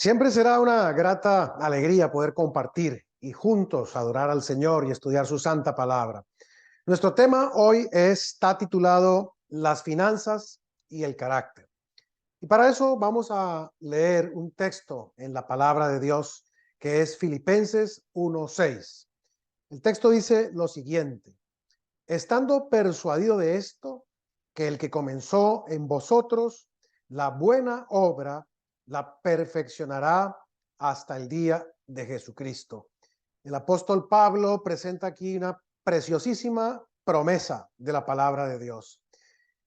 Siempre será una grata alegría poder compartir y juntos adorar al Señor y estudiar su santa palabra. Nuestro tema hoy está titulado Las finanzas y el carácter. Y para eso vamos a leer un texto en la palabra de Dios que es Filipenses 1:6. El texto dice lo siguiente: estando persuadido de esto, que el que comenzó en vosotros la buena obra, la perfeccionará hasta el día de Jesucristo. El apóstol Pablo presenta aquí una preciosísima promesa de la palabra de Dios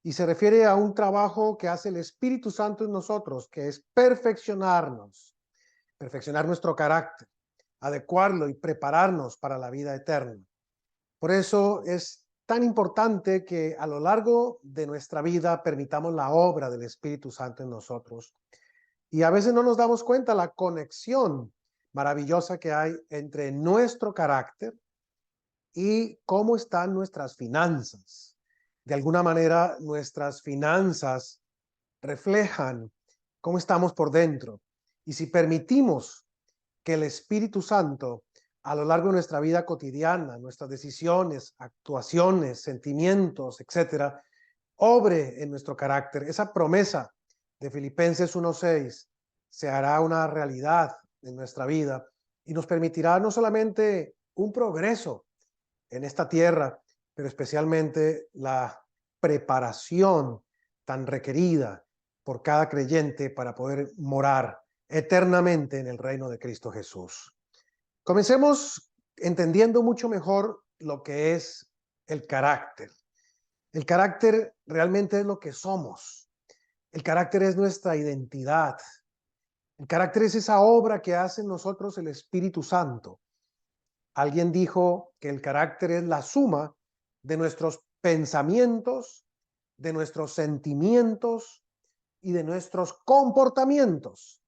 y se refiere a un trabajo que hace el Espíritu Santo en nosotros, que es perfeccionar nuestro carácter, adecuarlo y prepararnos para la vida eterna. Por eso es tan importante que a lo largo de nuestra vida permitamos la obra del Espíritu Santo en nosotros. Y a veces no nos damos cuenta la conexión maravillosa que hay entre nuestro carácter y cómo están nuestras finanzas. De alguna manera, nuestras finanzas reflejan cómo estamos por dentro. Y si permitimos que el Espíritu Santo a lo largo de nuestra vida cotidiana, nuestras decisiones, actuaciones, sentimientos, etcétera, obre en nuestro carácter, esa promesa de Filipenses 1:6 se hará una realidad en nuestra vida y nos permitirá no solamente un progreso en esta tierra, pero especialmente la preparación tan requerida por cada creyente para poder morar eternamente en el reino de Cristo Jesús. Comencemos entendiendo mucho mejor lo que es el carácter. El carácter realmente es lo que somos. El carácter es nuestra identidad. El carácter es esa obra que hace en nosotros el Espíritu Santo. Alguien dijo que el carácter es la suma de nuestros pensamientos, de nuestros sentimientos y de nuestros comportamientos.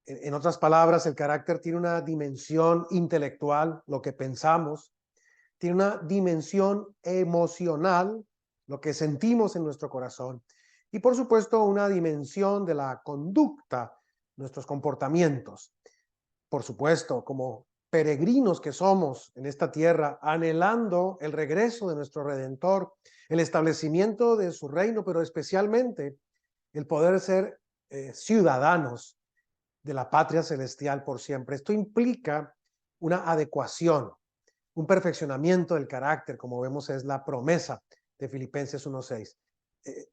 En otras palabras, el carácter tiene una dimensión intelectual, lo que pensamos, tiene una dimensión emocional, lo que sentimos en nuestro corazón, y por supuesto una dimensión de la conducta, nuestros comportamientos. Por supuesto, como peregrinos que somos en esta tierra, anhelando el regreso de nuestro Redentor, el establecimiento de su reino, pero especialmente el poder ser ciudadanos de la patria celestial por siempre. Esto implica una adecuación, un perfeccionamiento del carácter, como vemos es la promesa de Filipenses 1:6.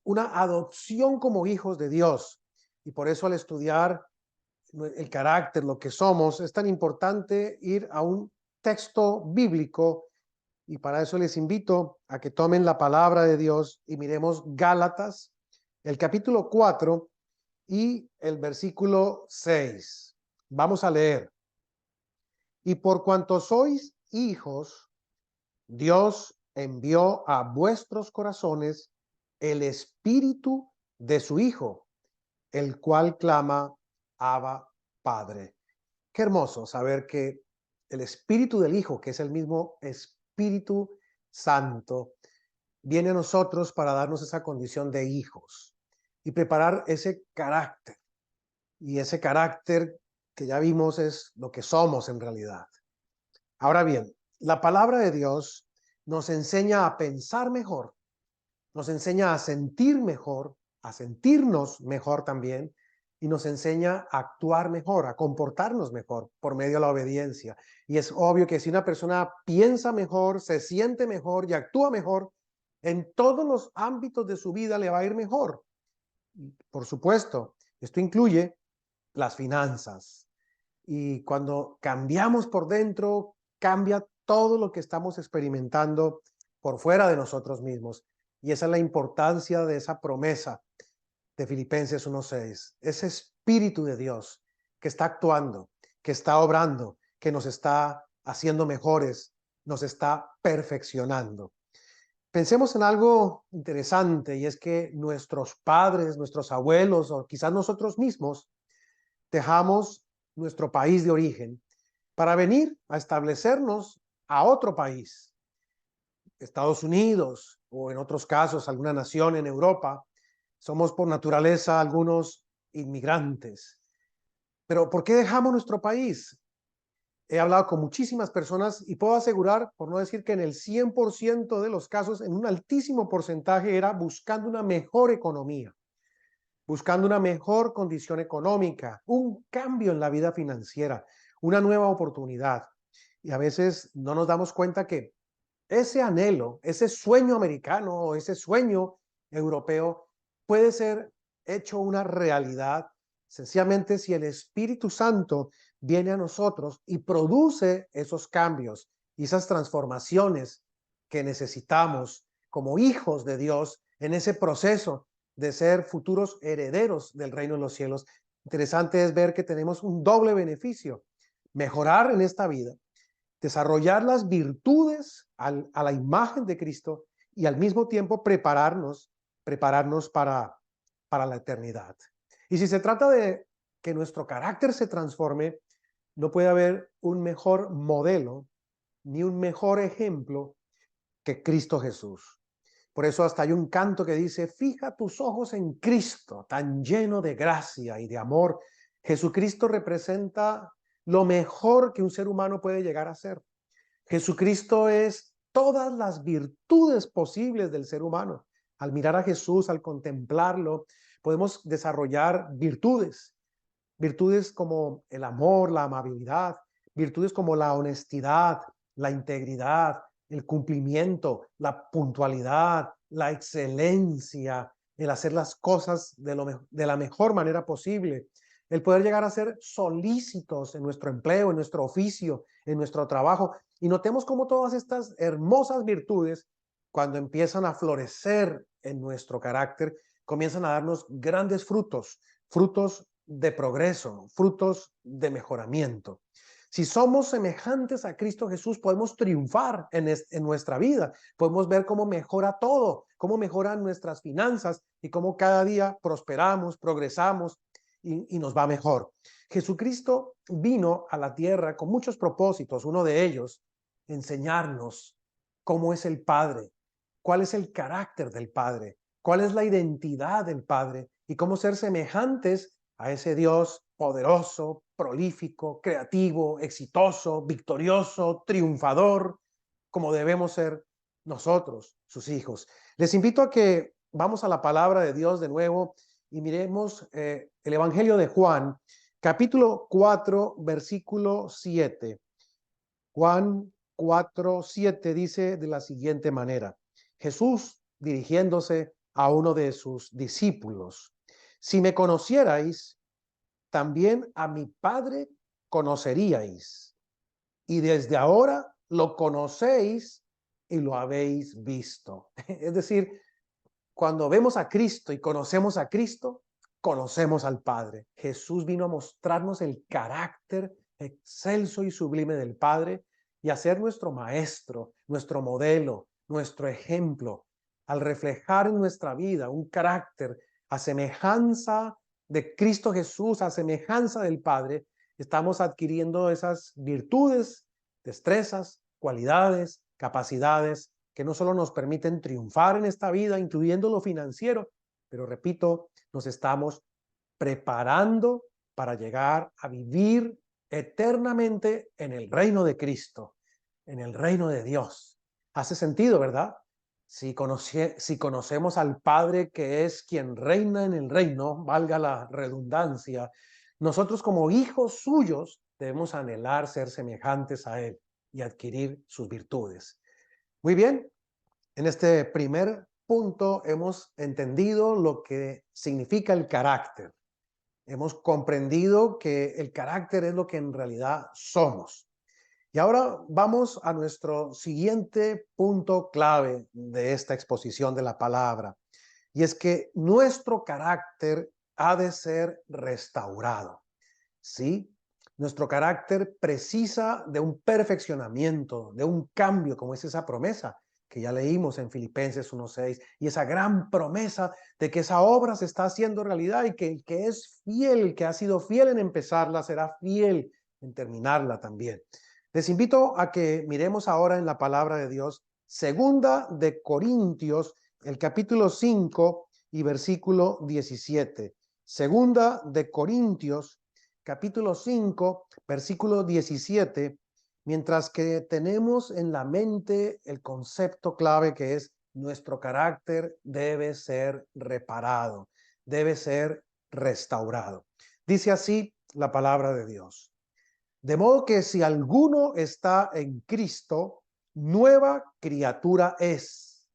Una adopción como hijos de Dios. Y por eso al estudiar el carácter, lo que somos, es tan importante ir a un texto bíblico y para eso les invito a que tomen la palabra de Dios y miremos Gálatas, el capítulo 4 y el versículo 6. Vamos a leer. Y por cuanto sois hijos, Dios envió a vuestros corazones el espíritu de su Hijo, el cual clama, Abba, Padre. Qué hermoso saber que el espíritu del Hijo, que es el mismo Espíritu Santo, viene a nosotros para darnos esa condición de hijos y preparar ese carácter. Y ese carácter que ya vimos es lo que somos en realidad. Ahora bien, la palabra de Dios nos enseña a pensar mejor, nos enseña a sentir mejor, a sentirnos mejor también, y nos enseña a actuar mejor, a comportarnos mejor por medio de la obediencia. Y es obvio que si una persona piensa mejor, se siente mejor y actúa mejor, en todos los ámbitos de su vida le va a ir mejor. Por supuesto, esto incluye las finanzas. Y cuando cambiamos por dentro, cambia todo lo que estamos experimentando por fuera de nosotros mismos. Y esa es la importancia de esa promesa de Filipenses 1:6. Ese Espíritu de Dios que está actuando, que está obrando, que nos está haciendo mejores, nos está perfeccionando. Pensemos en algo interesante y es que nuestros padres, nuestros abuelos o quizás nosotros mismos dejamos nuestro país de origen para venir a establecernos a otro país, Estados Unidos o en otros casos alguna nación en Europa. Somos por naturaleza algunos inmigrantes. Pero ¿por qué dejamos nuestro país? He hablado con muchísimas personas y puedo asegurar, por no decir que en el 100% de los casos, en un altísimo porcentaje, era buscando una mejor economía, buscando una mejor condición económica, un cambio en la vida financiera, una nueva oportunidad. Y a veces no nos damos cuenta que ese anhelo, ese sueño americano o ese sueño europeo puede ser hecho una realidad sencillamente si el Espíritu Santo viene a nosotros y produce esos cambios y esas transformaciones que necesitamos como hijos de Dios en ese proceso de ser futuros herederos del reino de los cielos. Interesante es ver que tenemos un doble beneficio: mejorar en esta vida, desarrollar las virtudes a la imagen de Cristo y al mismo tiempo prepararnos para la eternidad. Y si se trata de que nuestro carácter se transforme, no puede haber un mejor modelo ni un mejor ejemplo que Cristo Jesús. Por eso hasta hay un canto que dice: fija tus ojos en Cristo, tan lleno de gracia y de amor. Jesucristo representa lo mejor que un ser humano puede llegar a ser. Jesucristo es todas las virtudes posibles del ser humano. Al mirar a Jesús, al contemplarlo, podemos desarrollar virtudes como el amor, la amabilidad, virtudes como la honestidad, la integridad, el cumplimiento, la puntualidad, la excelencia, el hacer las cosas de la mejor manera posible, el poder llegar a ser solícitos en nuestro empleo, en nuestro oficio, en nuestro trabajo. Y notemos cómo todas estas hermosas virtudes, cuando empiezan a florecer en nuestro carácter, comienzan a darnos grandes frutos de progreso, frutos de mejoramiento. Si somos semejantes a Cristo Jesús, podemos triunfar en nuestra vida. Podemos ver cómo mejora todo, cómo mejoran nuestras finanzas y cómo cada día prosperamos, progresamos y nos va mejor. Jesucristo vino a la tierra con muchos propósitos. Uno de ellos, enseñarnos cómo es el Padre, cuál es el carácter del Padre, cuál es la identidad del Padre y cómo ser semejantes a ese Dios poderoso, prolífico, creativo, exitoso, victorioso, triunfador, como debemos ser nosotros, sus hijos. Les invito a que vamos a la palabra de Dios de nuevo y miremos el Evangelio de Juan, capítulo 4, versículo 7. Juan 4, 7 dice de la siguiente manera: Jesús, dirigiéndose a uno de sus discípulos: si me conocierais, también a mi Padre conoceríais, y desde ahora lo conocéis y lo habéis visto. Es decir, cuando vemos a Cristo y conocemos a Cristo, conocemos al Padre. Jesús vino a mostrarnos el carácter excelso y sublime del Padre y a ser nuestro maestro, nuestro modelo, nuestro ejemplo, al reflejar en nuestra vida un carácter a semejanza de Cristo Jesús, a semejanza del Padre. Estamos adquiriendo esas virtudes, destrezas, cualidades, capacidades que no solo nos permiten triunfar en esta vida, incluyendo lo financiero, pero repito, nos estamos preparando para llegar a vivir eternamente en el reino de Cristo, en el reino de Dios. Hace sentido, ¿verdad? Si conocemos al Padre, que es quien reina en el reino, valga la redundancia, nosotros como hijos suyos debemos anhelar ser semejantes a Él y adquirir sus virtudes. Muy bien, en este primer punto hemos entendido lo que significa el carácter. Hemos comprendido que el carácter es lo que en realidad somos. Y ahora vamos a nuestro siguiente punto clave de esta exposición de la palabra. Y es que nuestro carácter ha de ser restaurado. ¿Sí? Nuestro carácter precisa de un perfeccionamiento, de un cambio, como es esa promesa que ya leímos en Filipenses 1:6, y esa gran promesa de que esa obra se está haciendo realidad y que el que es fiel, que ha sido fiel en empezarla, será fiel en terminarla también. Les invito a que miremos ahora en la palabra de Dios, segunda de Corintios, el capítulo 5 y versículo 17. Segunda de Corintios, capítulo 5, versículo 17, mientras que tenemos en la mente el concepto clave que es nuestro carácter debe ser reparado, debe ser restaurado. Dice así la palabra de Dios. De modo que si alguno está en Cristo, nueva criatura es.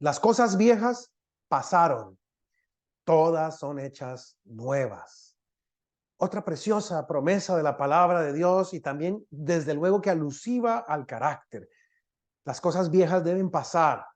Las cosas viejas pasaron, todas son hechas nuevas. Otra preciosa promesa de la palabra de Dios y también desde luego que alusiva al carácter. Las cosas viejas deben pasar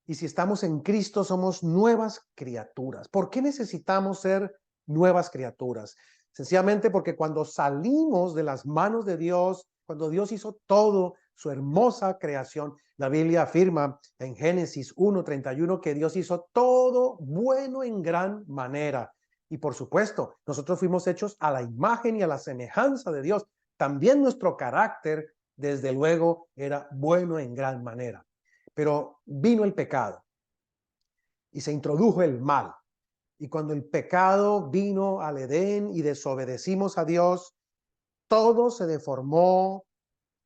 y si estamos en Cristo somos nuevas criaturas. ¿Por qué necesitamos ser nuevas criaturas? Sencillamente porque cuando salimos de las manos de Dios, cuando Dios hizo todo, su hermosa creación, la Biblia afirma en Génesis 1:31 que Dios hizo todo bueno en gran manera. Y por supuesto, nosotros fuimos hechos a la imagen y a la semejanza de Dios. También nuestro carácter, desde luego, era bueno en gran manera. Pero vino el pecado y se introdujo el mal. Y cuando el pecado vino al Edén y desobedecimos a Dios, todo se deformó,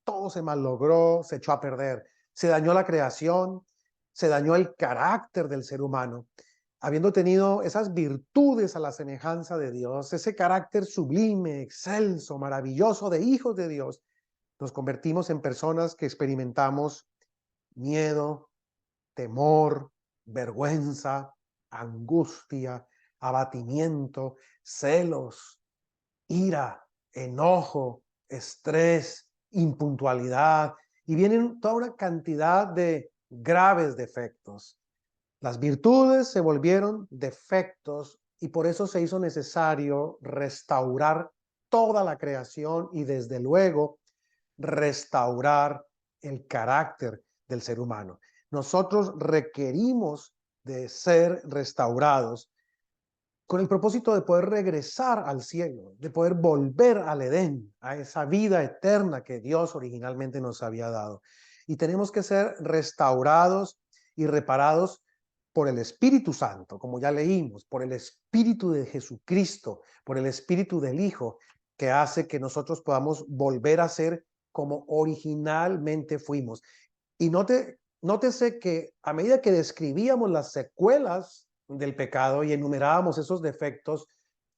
todo se malogró, se echó a perder. Se dañó la creación, se dañó el carácter del ser humano. Habiendo tenido esas virtudes a la semejanza de Dios, ese carácter sublime, excelso, maravilloso de hijos de Dios, nos convertimos en personas que experimentamos miedo, temor, vergüenza, angustia, abatimiento, celos, ira, enojo, estrés, impuntualidad, y vienen toda una cantidad de graves defectos. Las virtudes se volvieron defectos y por eso se hizo necesario restaurar toda la creación y desde luego restaurar el carácter del ser humano. Nosotros requerimos de ser restaurados con el propósito de poder regresar al cielo, de poder volver al Edén, a esa vida eterna que Dios originalmente nos había dado. Y tenemos que ser restaurados y reparados por el Espíritu Santo, como ya leímos, por el Espíritu de Jesucristo, por el Espíritu del Hijo, que hace que nosotros podamos volver a ser como originalmente fuimos. Y nótese que a medida que describíamos las secuelas del pecado y enumerábamos esos defectos,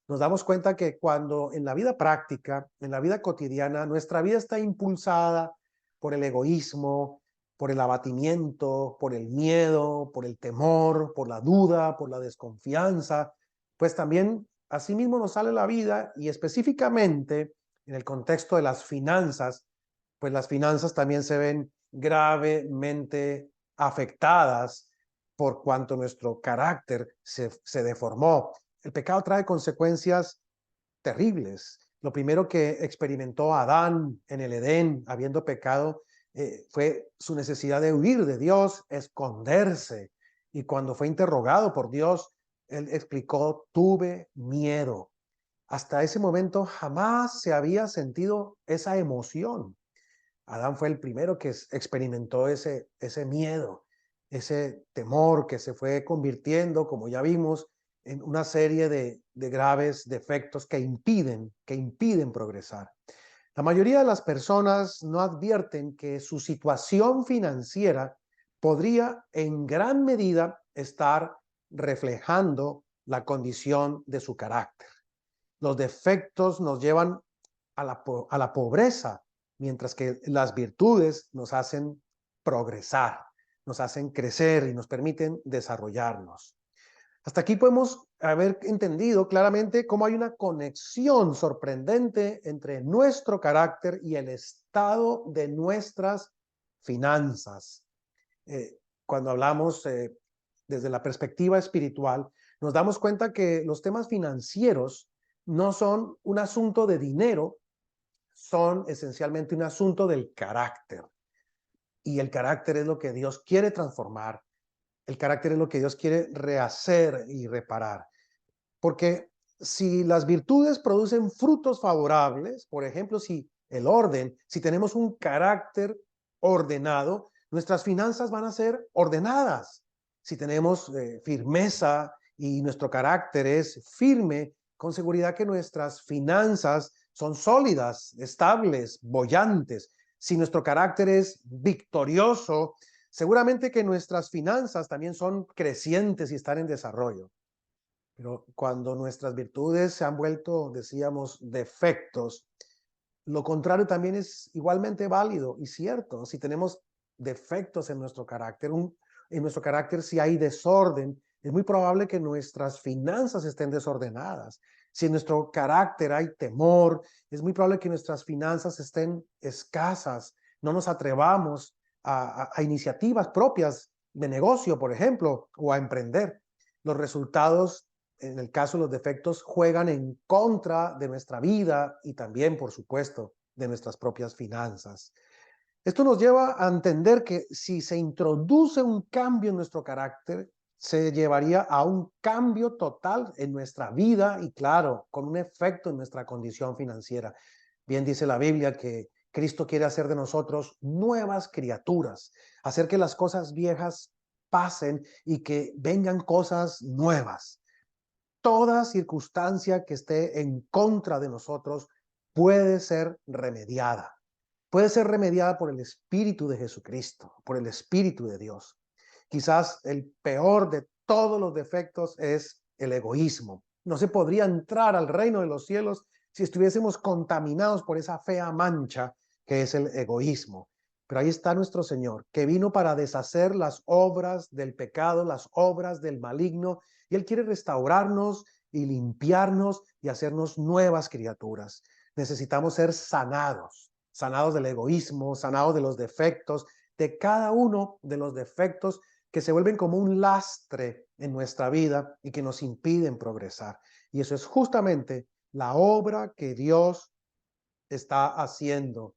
nos damos cuenta que cuando en la vida práctica, en la vida cotidiana, nuestra vida está impulsada por el egoísmo, por el abatimiento, por el miedo, por el temor, por la duda, por la desconfianza, pues también así mismo nos sale la vida y específicamente en el contexto de las finanzas, pues las finanzas también se ven gravemente afectadas por cuanto nuestro carácter se deformó. El pecado trae consecuencias terribles. Lo primero que experimentó Adán en el Edén, habiendo pecado, fue su necesidad de huir de Dios, esconderse. Y cuando fue interrogado por Dios, él explicó, tuve miedo. Hasta ese momento jamás se había sentido esa emoción. Adán fue el primero que experimentó ese miedo, ese temor que se fue convirtiendo, como ya vimos, en una serie de graves defectos que impiden progresar. La mayoría de las personas no advierten que su situación financiera podría en gran medida estar reflejando la condición de su carácter. Los defectos nos llevan a la pobreza, mientras que las virtudes nos hacen progresar, nos hacen crecer y nos permiten desarrollarnos. Hasta aquí podemos haber entendido claramente cómo hay una conexión sorprendente entre nuestro carácter y el estado de nuestras finanzas. Cuando hablamos desde la perspectiva espiritual, nos damos cuenta que los temas financieros no son un asunto de dinero, son esencialmente un asunto del carácter. Y el carácter es lo que Dios quiere transformar. El carácter es lo que Dios quiere rehacer y reparar. Porque si las virtudes producen frutos favorables, por ejemplo, si tenemos un carácter ordenado, nuestras finanzas van a ser ordenadas. Si tenemos firmeza y nuestro carácter es firme, con seguridad que nuestras finanzas son sólidas, estables, bollantes. Si nuestro carácter es victorioso, seguramente que nuestras finanzas también son crecientes y están en desarrollo. Pero cuando nuestras virtudes se han vuelto, decíamos, defectos, lo contrario también es igualmente válido y cierto. Si tenemos defectos en nuestro carácter, si hay desorden, es muy probable que nuestras finanzas estén desordenadas. Si en nuestro carácter hay temor, es muy probable que nuestras finanzas estén escasas. No nos atrevamos a iniciativas propias de negocio, por ejemplo, o a emprender. Los resultados, en el caso de los defectos, juegan en contra de nuestra vida y también, por supuesto, de nuestras propias finanzas. Esto nos lleva a entender que si se introduce un cambio en nuestro carácter, se llevaría a un cambio total en nuestra vida y, claro, con un efecto en nuestra condición financiera. Bien dice la Biblia que Cristo quiere hacer de nosotros nuevas criaturas, hacer que las cosas viejas pasen y que vengan cosas nuevas. Toda circunstancia que esté en contra de nosotros puede ser remediada. Puede ser remediada por el Espíritu de Jesucristo, por el Espíritu de Dios. Quizás el peor de todos los defectos es el egoísmo. No se podría entrar al reino de los cielos si estuviésemos contaminados por esa fea mancha que es el egoísmo. Pero ahí está nuestro Señor, que vino para deshacer las obras del pecado, las obras del maligno, y Él quiere restaurarnos y limpiarnos y hacernos nuevas criaturas. Necesitamos ser sanados, sanados del egoísmo, sanados de los defectos, de cada uno de los defectos que se vuelven como un lastre en nuestra vida y que nos impiden progresar. Y eso es justamente la obra que Dios está haciendo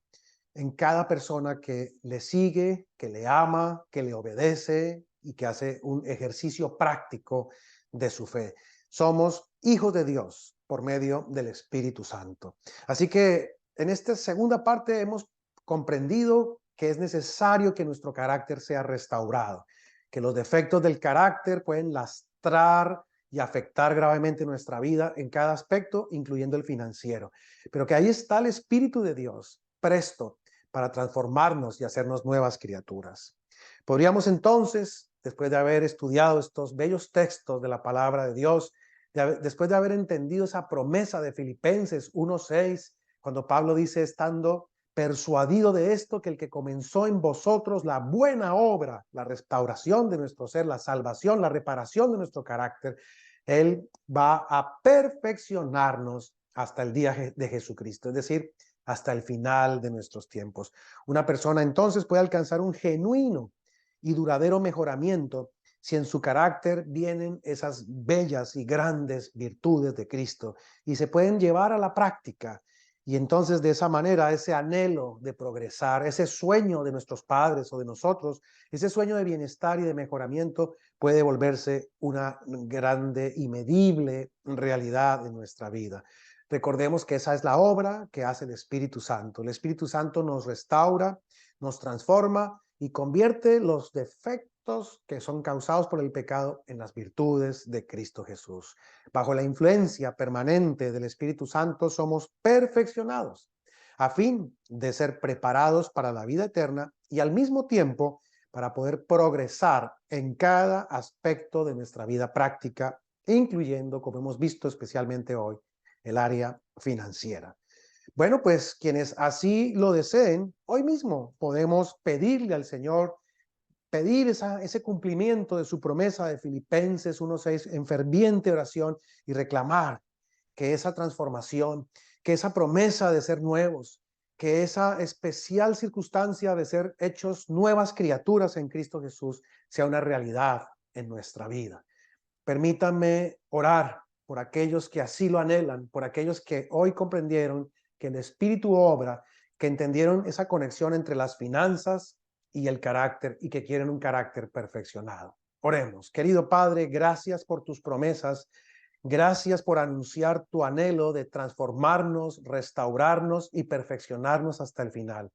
en cada persona que le sigue, que le ama, que le obedece y que hace un ejercicio práctico de su fe. Somos hijos de Dios por medio del Espíritu Santo. Así que en esta segunda parte hemos comprendido que es necesario que nuestro carácter sea restaurado, que los defectos del carácter pueden lastrar y afectar gravemente nuestra vida en cada aspecto, incluyendo el financiero, pero que ahí está el Espíritu de Dios presto para transformarnos y hacernos nuevas criaturas. Podríamos entonces, después de haber estudiado estos bellos textos de la palabra de Dios, después de haber entendido esa promesa de Filipenses 1:6, cuando Pablo dice, estando persuadido de esto, que el que comenzó en vosotros la buena obra, la restauración de nuestro ser, la salvación, la reparación de nuestro carácter, Él va a perfeccionarnos hasta el día de Jesucristo, es decir, hasta el final de nuestros tiempos. Una persona entonces puede alcanzar un genuino y duradero mejoramiento si en su carácter vienen esas bellas y grandes virtudes de Cristo y se pueden llevar a la práctica. Y entonces de esa manera ese anhelo de progresar, ese sueño de nuestros padres o de nosotros, ese sueño de bienestar y de mejoramiento puede volverse una grande y medible realidad en nuestra vida. Recordemos que esa es la obra que hace el Espíritu Santo. El Espíritu Santo nos restaura, nos transforma y convierte los defectos que son causados por el pecado en las virtudes de Cristo Jesús. Bajo la influencia permanente del Espíritu Santo somos perfeccionados a fin de ser preparados para la vida eterna y al mismo tiempo para poder progresar en cada aspecto de nuestra vida práctica, incluyendo, como hemos visto especialmente hoy, el área financiera. Bueno, pues quienes así lo deseen, hoy mismo podemos pedirle al Señor, pedir ese cumplimiento de su promesa de Filipenses 1:6 en ferviente oración y reclamar que esa transformación, que esa promesa de ser nuevos, que esa especial circunstancia de ser hechos nuevas criaturas en Cristo Jesús sea una realidad en nuestra vida. Permítanme orar por aquellos que así lo anhelan, por aquellos que hoy comprendieron que el Espíritu obra, que entendieron esa conexión entre las finanzas y el carácter y que quieren un carácter perfeccionado. Oremos. Querido Padre, gracias por tus promesas. Gracias por anunciar tu anhelo de transformarnos, restaurarnos y perfeccionarnos hasta el final.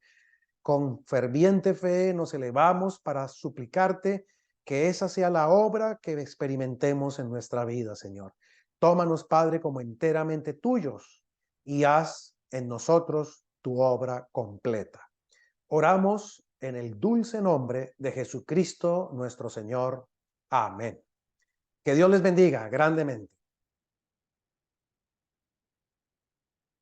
Con ferviente fe nos elevamos para suplicarte que esa sea la obra que experimentemos en nuestra vida, Señor. Tómanos, Padre, como enteramente tuyos y haz en nosotros tu obra completa. Oramos en el dulce nombre de Jesucristo nuestro Señor. Amén. Que Dios les bendiga grandemente.